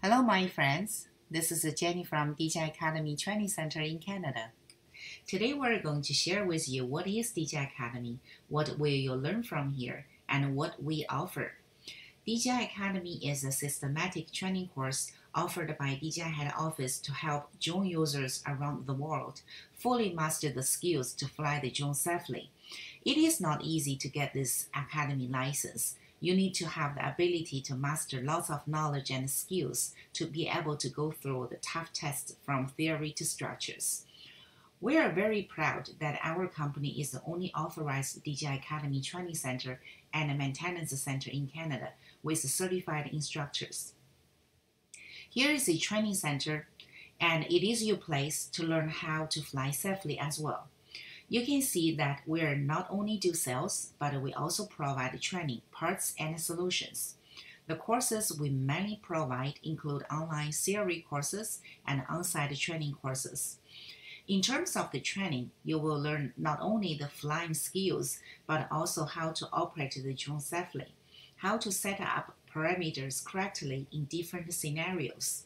Hello, my friends. This is Jenny from DJI Academy Training Center in Canada. Today, we're going to share with you what is DJI Academy, what will you learn from here, and what we offer. DJI Academy is a systematic training course offered by DJI head office to help drone users around the world fully master the skills to fly the drone safely. It is not easy to get this Academy license. You need to have the ability to master lots of knowledge and skills to be able to go through the tough tests from theory to structures. We are very proud that our company is the only authorized DJI Academy training center and a maintenance center in Canada with certified instructors. Here is a training center, and it is your place to learn how to fly safely as well. You can see that we not only do sales, but we also provide training, parts, and solutions. The courses we mainly provide include online theory courses and on-site training courses. In terms of the training, you will learn not only the flying skills, but also how to operate the drone safely, how to set up parameters correctly in different scenarios.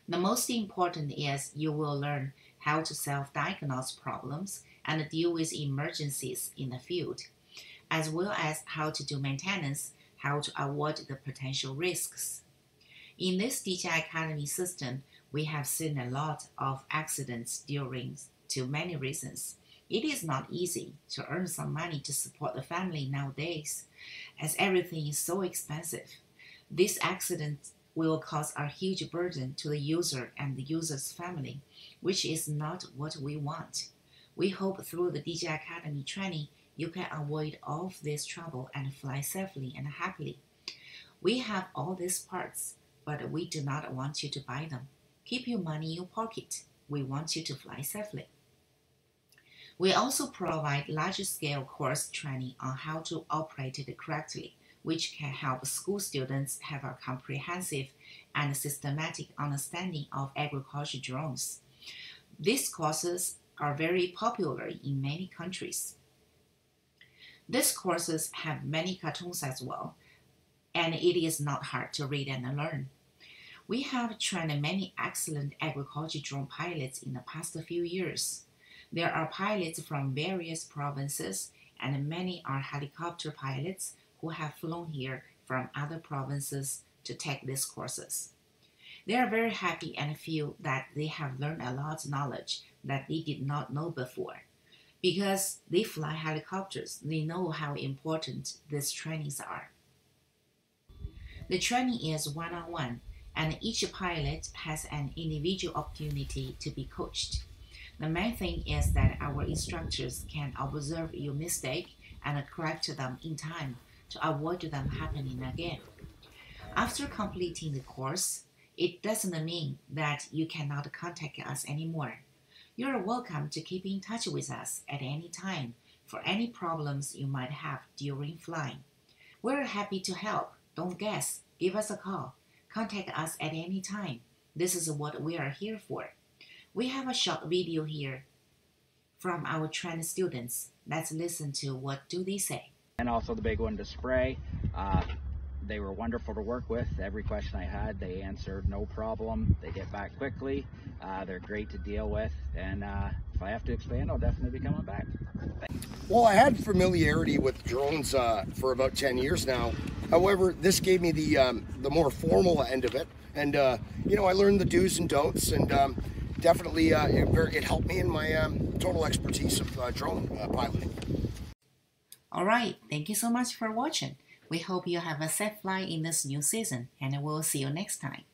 The most important is you will learn how to self-diagnose problems and deal with emergencies in the field, as well as how to do maintenance, how to avoid the potential risks. In this DJI Academy system, we have seen a lot of accidents due to many reasons. It is not easy to earn some money to support the family nowadays, as everything is so expensive. These accidents will cause a huge burden to the user and the user's family, which is not what we want. We hope through the DJI Academy training, you can avoid all of this trouble and fly safely and happily. We have all these parts, but we do not want you to buy them. Keep your money in your pocket. We want you to fly safely. We also provide large-scale course training on how to operate it correctly, which can help school students have a comprehensive and systematic understanding of agriculture drones. These courses are very popular in many countries. These courses have many cartoons as well, and it is not hard to read and learn. We have trained many excellent agriculture drone pilots in the past few years. There are pilots from various provinces, and many are helicopter pilots who have flown here from other provinces to take these courses. They are very happy and feel that they have learned a lot of knowledge that they did not know before. Because they fly helicopters, they know how important these trainings are. The training is one-on-one, and each pilot has an individual opportunity to be coached. The main thing is that our instructors can observe your mistake and correct them in time to avoid them happening again. After completing the course, it doesn't mean that you cannot contact us anymore. You are welcome to keep in touch with us at any time for any problems you might have during flying. We're happy to help. Don't guess. Give us a call. Contact us at any time. This is what we are here for. We have a short video here from our trained students. Let's listen to what do they say. And also the big one to spray. They were wonderful to work with. Every question I had, they answered no problem. They get back quickly. They're great to deal with. And if I have to expand, I'll definitely be coming back. Well, I had familiarity with drones for about 10 years now. However, this gave me the more formal end of it. And, you know, I learned the do's and don'ts, and definitely it helped me in my total expertise of drone piloting. All right, thank you so much for watching. We hope you have a safe flight in this new season, and we'll see you next time.